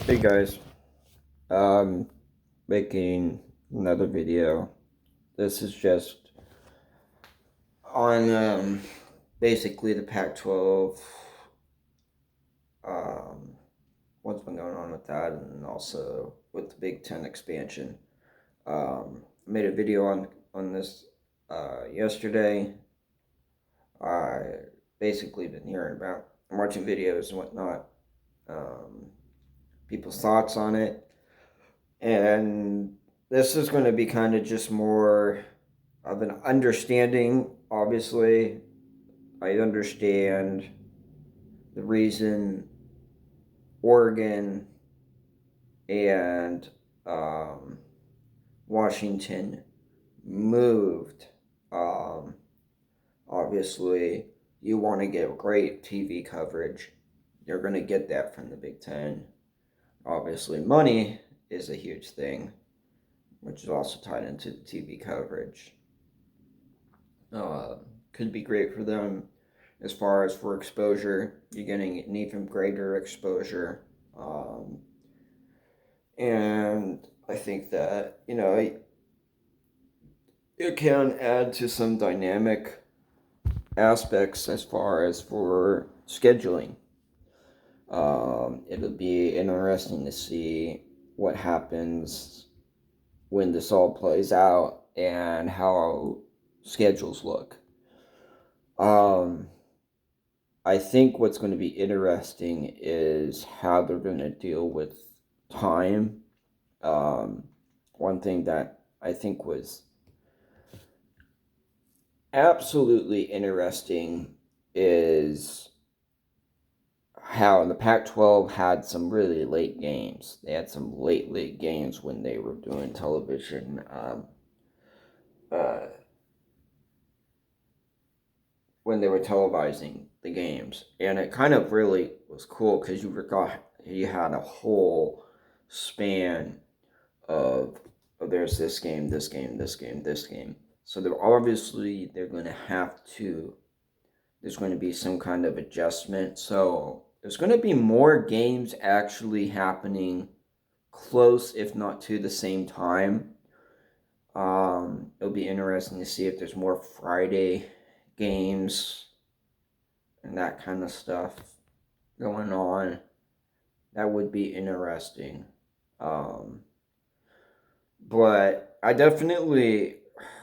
Hey guys, um, making another video. This is just on basically the Pac-12, um, what's been going on with that, and also with the Big Ten expansion. I made a video on this yesterday. I basically been hearing about watching videos and whatnot, um, people's thoughts on it, and this is going to be kind of just more of an understanding. Obviously, I understand the reason Oregon and um, Washington moved. Um, Obviously, you want to get great TV coverage. You're going to get that from the Big Ten. Obviously, money is a huge thing, which is also tied into the TV coverage. Uh, could be great for them as far as for exposure. You're getting an even greater exposure. And I think that, it can add to some dynamic aspects as far as for scheduling. It'll be interesting to see what happens when this all plays out and how schedules look. Um, I think what's going to be interesting is how they're going to deal with time. Um, One thing that I think was absolutely interesting is how the Pac 12 had some really late games. They had some late games when they were doing television. Uh, when they were televising the games, and it kind of really was cool because you had a whole span of, there's this game, this game, this game, this game. So they're going to have to. There's going to be some kind of adjustment. So there's going to be more games actually happening close, if not to the same time. It'll be interesting to see if there's more Friday games and that kind of stuff going on. That would be interesting. Um, but I definitely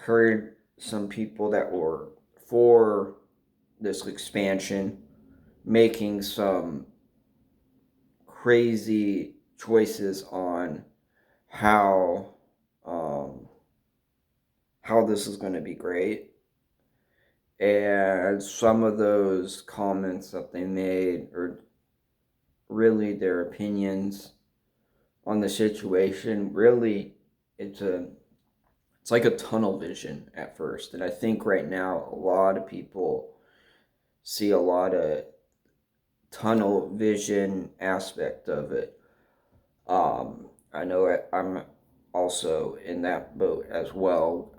heard some people that were for this expansion making some crazy choices on how um, how this is going to be great. And some of those comments that they made are really their opinions on the situation. Really, it's a it's like a tunnel vision at first, and I think right now a lot of people see a lot of tunnel vision aspect of it. I know I'm also in that boat as well.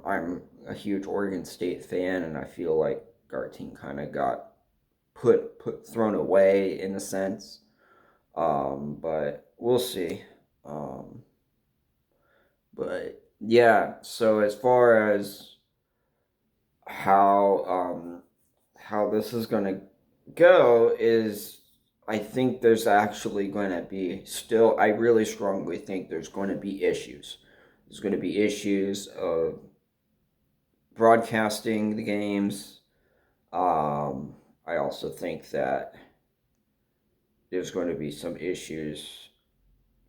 I'm a huge Oregon State fan, and I feel like our team kind of got put thrown away in a sense. But we'll see. Um, but yeah, so as far as how how this is going to go is, I think there's actually going to be still, I really strongly think there's going to be issues. There's going to be issues of broadcasting the games. I also think that there's going to be some issues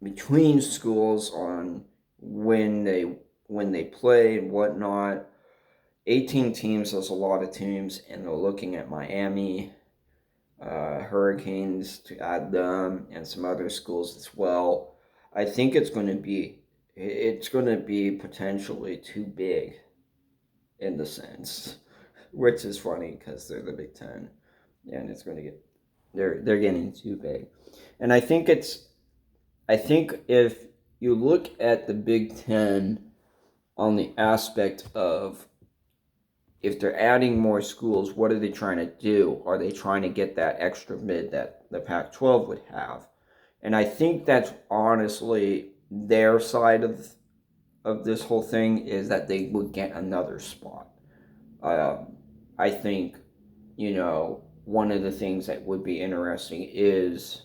between schools on when they play and whatnot. 18 teams is a lot of teams, and they're looking at Miami, Hurricanes to add them, and some other schools as well. I think it's going to be potentially too big in the sense, which is funny because they're the Big Ten, and it's going to get they're getting too big, and I think if you look at the Big Ten on the aspect of, if they're adding more schools, what are they trying to do? Are they trying to get that extra bid that the Pac 12 would have? And I think that's honestly their side of this whole thing, is that they would get another spot. I think, one of the things that would be interesting is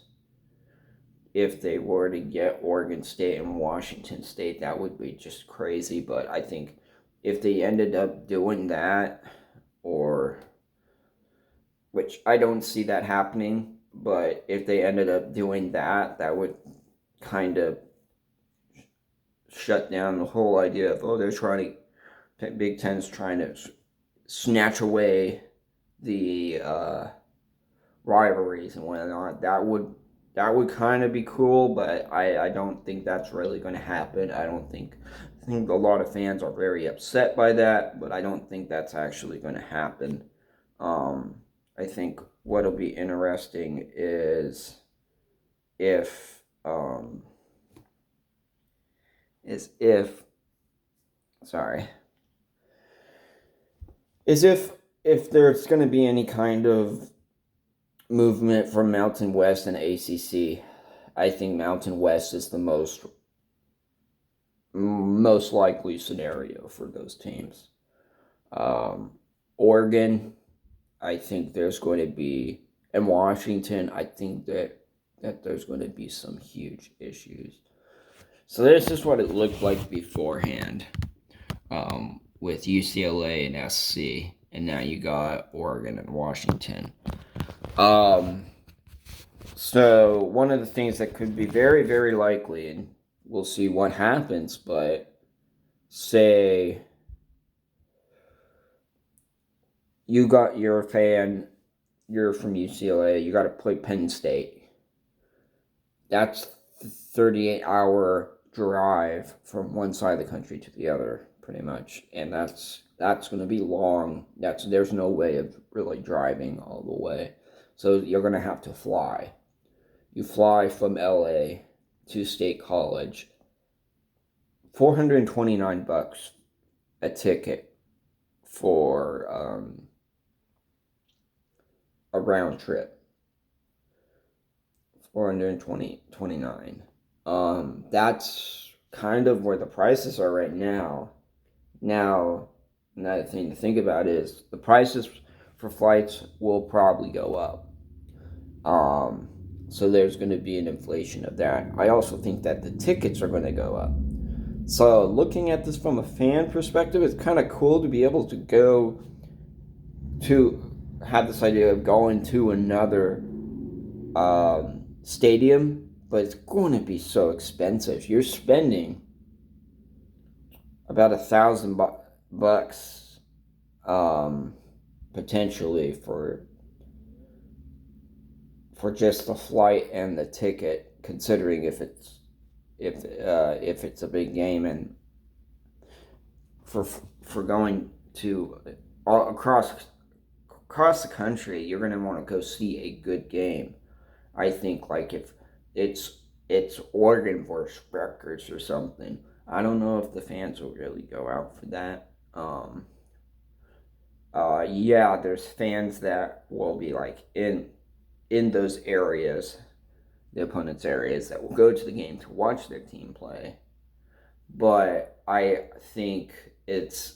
if they were to get Oregon State and Washington State. That would be just crazy. But I think if they ended up doing that, or which I don't see that happening, but if they ended up doing that, that would kind of shut down the whole idea of, they're trying to, Big Ten's trying to snatch away the rivalries and whatnot. That would kind of be cool, but I don't think that's really going to happen. I think a lot of fans are very upset by that, but I don't think that's actually going to happen. I think what'll be interesting is if is if sorry is if there's going to be any kind of movement from Mountain West and ACC. I think Mountain West is the most likely scenario for those teams. Oregon, I think there's going to be, and Washington, I think that there's going to be some huge issues. So this is what it looked like beforehand, with UCLA and SC, and now you got Oregon and Washington. So one of the things that could be very, very likely, and we'll see what happens, but say you got your fan, you're from UCLA, you got to play Penn State. That's 38-hour drive from one side of the country to the other, pretty much, and that's going to be long. There's no way of really driving all the way, so you're going to have to fly. You fly from LA to State College, $429 a ticket for a round trip. 429. That's kind of where the prices are right now. Now, another thing to think about is the prices for flights will probably go up. So there's going to be an inflation of that. I also think that the tickets are going to go up. So looking at this from a fan perspective, it's kind of cool to be able to go to have this idea of going to another stadium, but it's going to be so expensive. You're spending about $1,000 potentially for just the flight and the ticket, considering if it's a big game, and for going to across the country, you're going to want to go see a good game. I think, like, if it's Oregon versus Rutgers or something, I don't know if the fans will really go out for that. Yeah, there's fans that will be like in those areas, the opponent's areas, that will go to the game to watch their team play. But I think it's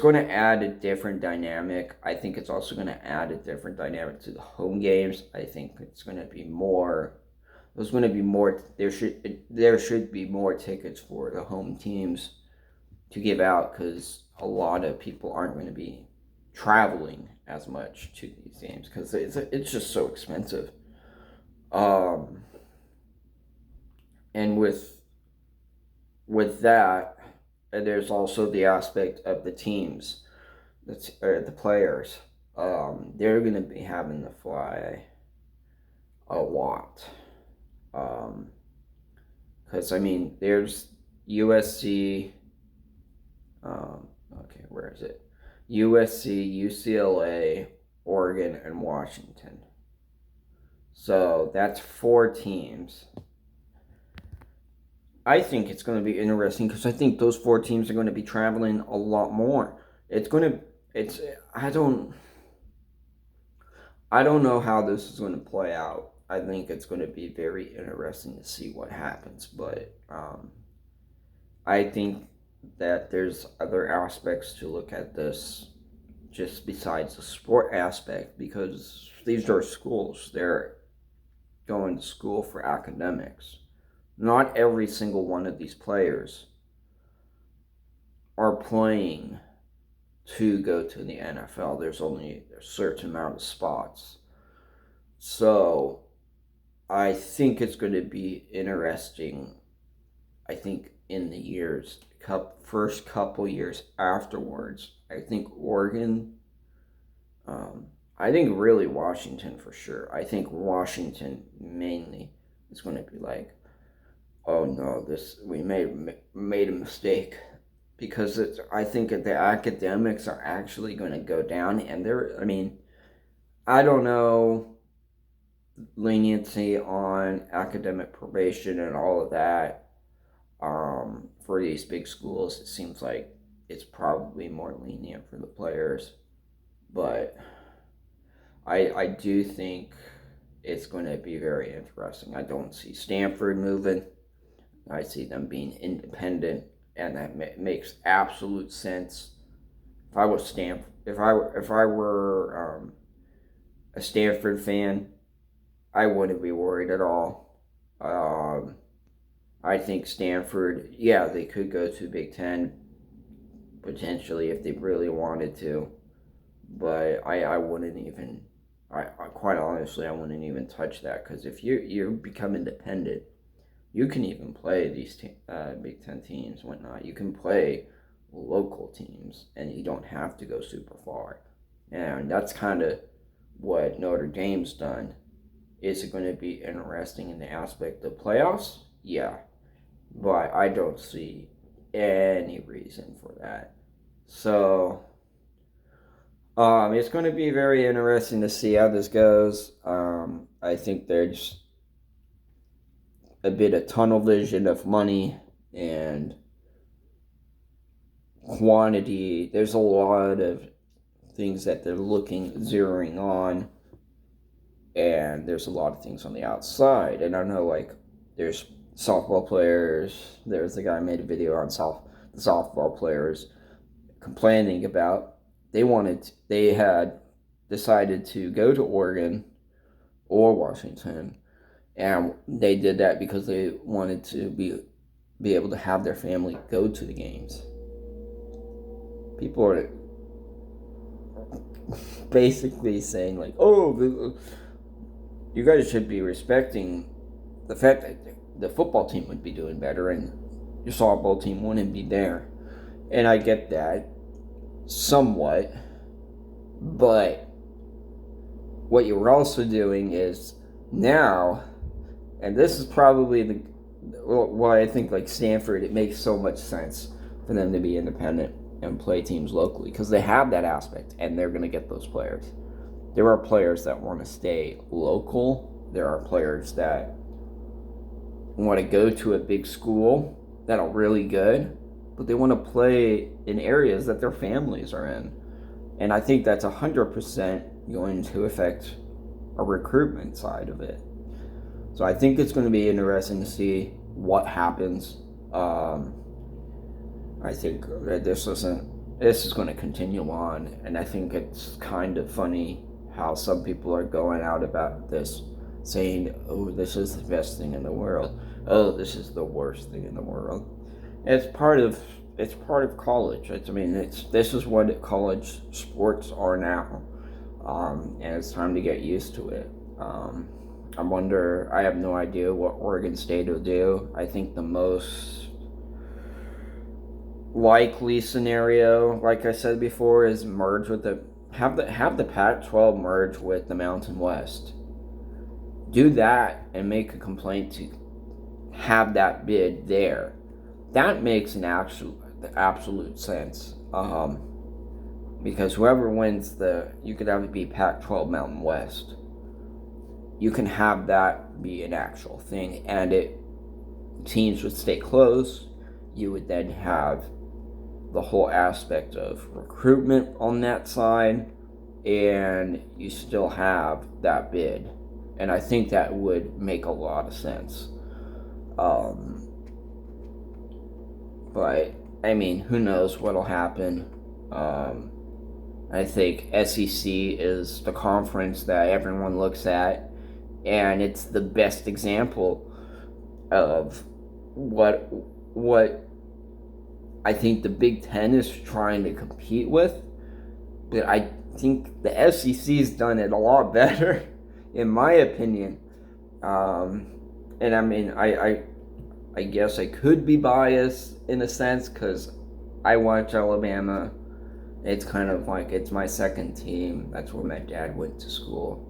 going to add a different dynamic. I think it's also going to add a different dynamic to the home games. I think it's going to be more. There's going to be more. There should be more tickets for the home teams to give out, because a lot of people aren't going to be traveling as much to these games because it's just so expensive. And with that, there's also the aspect of the teams, the players. They're going to be having to fly a lot. Because, I mean, there's USC. Okay, where is it? USC, UCLA, Oregon, and Washington. So that's 4 teams. I think it's going to be interesting because I think those 4 teams are going to be traveling a lot more. I don't know how this is going to play out. I think it's going to be very interesting to see what happens. But I think that there's other aspects to look at this just besides the sport aspect, because these are schools. They're going to school for academics. Not every single one of these players are playing to go to the NFL. There's only a certain amount of spots. So I think it's going to be interesting. I think in the first couple years afterwards, I think Oregon, I think really Washington for sure. I think Washington mainly is going to be like, oh no, we made a mistake, because I think that the academics are actually going to go down, and I don't know, leniency on academic probation and all of that. For these big schools, it seems like it's probably more lenient for the players, but I do think it's going to be very interesting. I don't see Stanford moving. I see them being independent, and that makes absolute sense. If I was if I were a Stanford fan, I wouldn't be worried at all. I think Stanford, yeah, they could go to Big Ten potentially if they really wanted to, but I wouldn't even. I quite honestly, I wouldn't even touch that, because if you become independent, you can even play these Big Ten teams, whatnot. You can play local teams, and you don't have to go super far. And that's kind of what Notre Dame's done. Is it going to be interesting in the aspect of playoffs? Yeah, but I don't see any reason for that. So it's going to be very interesting to see how this goes. I think there's a bit of tunnel vision of money and quantity. There's a lot of things that they're zeroing on, and there's a lot of things on the outside. And I know, like, there's softball players. There's the guy who made a video on the softball players complaining about they had decided to go to Oregon or Washington, and they did that because they wanted to be able to have their family go to the games. People are basically saying, like, oh, you guys should be respecting the fact that the football team would be doing better and your softball team wouldn't be there. And I get that somewhat, but what you were also doing is now, and this is probably why I think, like, Stanford, it makes so much sense for them to be independent and play teams locally, because they have that aspect and they're going to get those players. There are players that want to stay local. There are players that want to go to a big school that are really good, but they want to play in areas that their families are in. And I think that's 100% going to affect a recruitment side of it. So I think it's going to be interesting to see what happens. I think that this is going to continue on, and I think it's kind of funny how some people are going out about this, saying, oh, this is the best thing in the world. Oh, this is the worst thing in the world. It's part of college. This is what college sports are now, and it's time to get used to it. I have no idea what Oregon State will do. I think the most likely scenario, like I said before, is have the Pac-12 merge with the Mountain West. Do that and make a complaint to have that bid there. That makes an absolute sense. Because whoever wins you could have it be Pac-12 Mountain West. You can have that be an actual thing, and teams would stay close. You would then have the whole aspect of recruitment on that side, and you still have that bid. And I think that would make a lot of sense. Um, but, I mean, who knows what'll happen. I think SEC is the conference that everyone looks at, and it's the best example of what I think the Big Ten is trying to compete with. But I think the SEC's done it a lot better, in my opinion. And I mean, I guess I could be biased in a sense because I watch Alabama. It's kind of like it's my second team. That's where my dad went to school.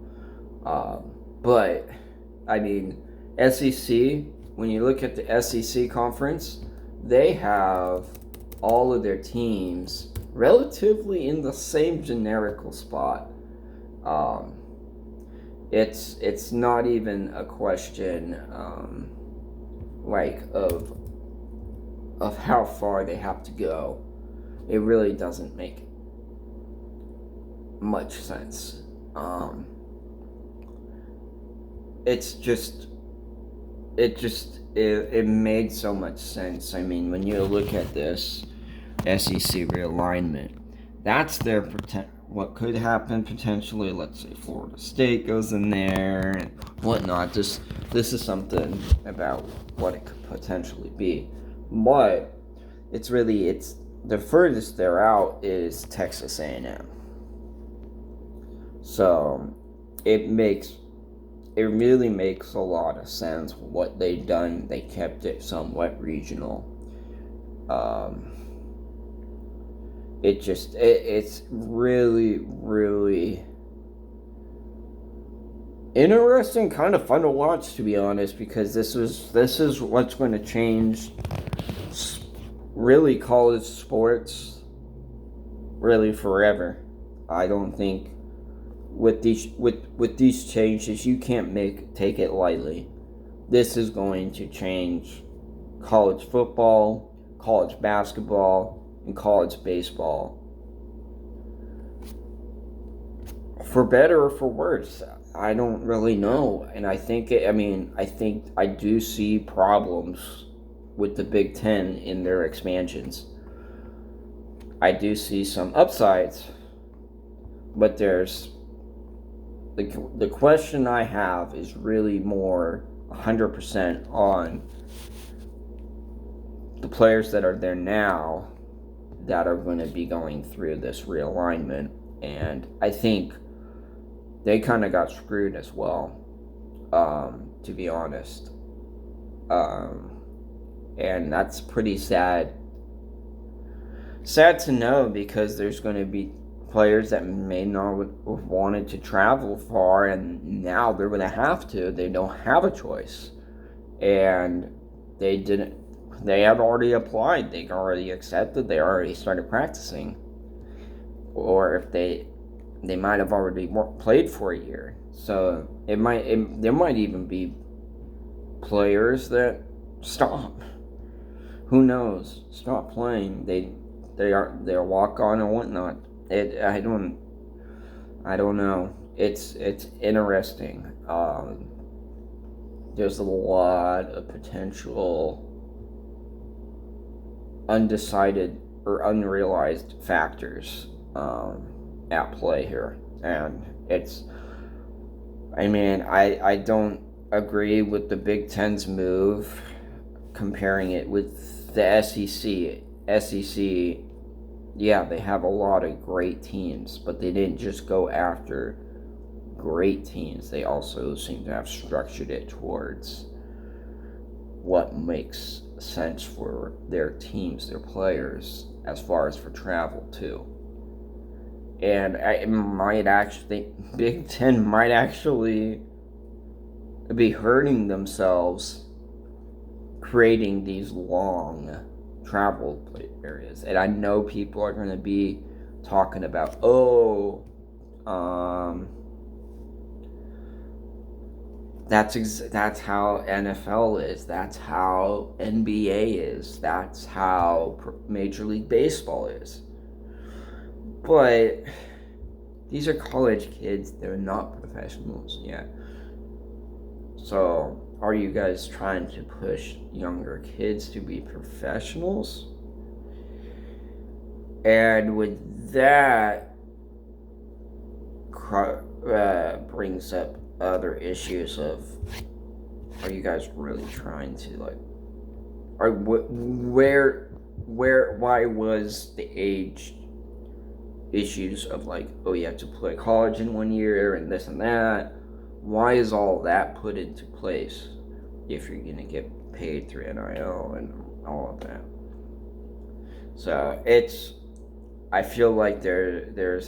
But I mean, SEC. When you look at the SEC conference, they have all of their teams relatively in the same generical spot. Um, it's not even a question like of how far they have to go. It really doesn't make much sense. It's just it made so much sense. I mean, when you look at this SEC realignment, that's their what could happen potentially. Let's say Florida State goes in there and whatnot. This is something about what it could potentially be, but it's the furthest they're out is Texas A&M. So it really makes a lot of sense what they've done. They kept it somewhat regional. It's really, really interesting, kind of fun to watch, to be honest, because this is what's going to change really college sports really forever. I don't think with these changes you can't take it lightly. This is going to change college football, college basketball, and college baseball. For better or for worse, I don't really know. And I think I do see problems with the Big Ten in their expansions. I do see some upsides, but there's the question I have is really more 100% on the players that are there now that are going to be going through this realignment. And I think they kind of got screwed as well, to be honest. And that's pretty sad. Sad to know, because there's going to be players that may not have wanted to travel far, and now they're going to have to. They don't have a choice. And they had already applied. They already accepted. They already started practicing. Or if they might have already played for a year. So there might even be players that stop. Who knows? Stop playing. They're walk on and whatnot. I don't know. It's interesting. There's a lot of potential undecided or unrealized factors at play here, and I don't agree with the Big Ten's move comparing it with the SEC. Yeah, they have a lot of great teams, but they didn't just go after great teams. They also seem to have structured it towards what makes sense for their teams, their players, as far as for travel too. And Big Ten might actually be hurting themselves creating these long travel areas. And I know people are going to be talking about, that's how NFL is, that's how NBA is, that's how Major League Baseball is. But these are college kids, they're not professionals yet. So, are you guys trying to push younger kids to be professionals? And with that, brings up other issues of, are you guys really trying to, like, why was the age issues of, like, oh, you have to play college in 1 year and this and that? Why is all that put into place if you're gonna get paid through NIL and all of that? So I feel like they're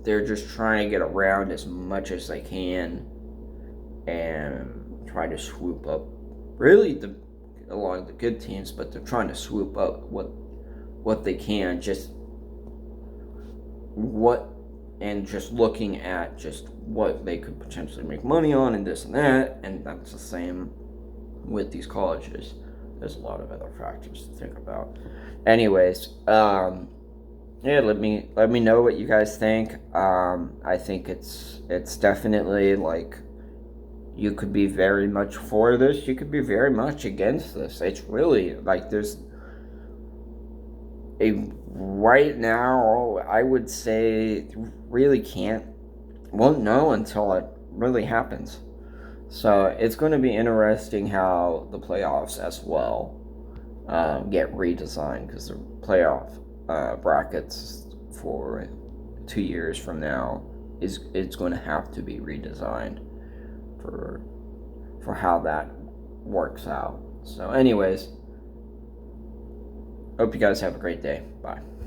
just trying to get around as much as they can and try to swoop up really a lot of the good teams, but they're trying to swoop up what they can, just looking at just what they could potentially make money on and this and that. And that's the same with these colleges. There's a lot of other factors to think about. Anyways, yeah, let me know what you guys think. I think it's definitely, like, you could be very much for this, you could be very much against this. It's really like there's right now, I would say, really won't know until it really happens. So it's going to be interesting how the playoffs as well get redesigned, because the playoff brackets for 2 years from now it's going to have to be redesigned for how that works out. So anyways, hope you guys have a great day. Bye.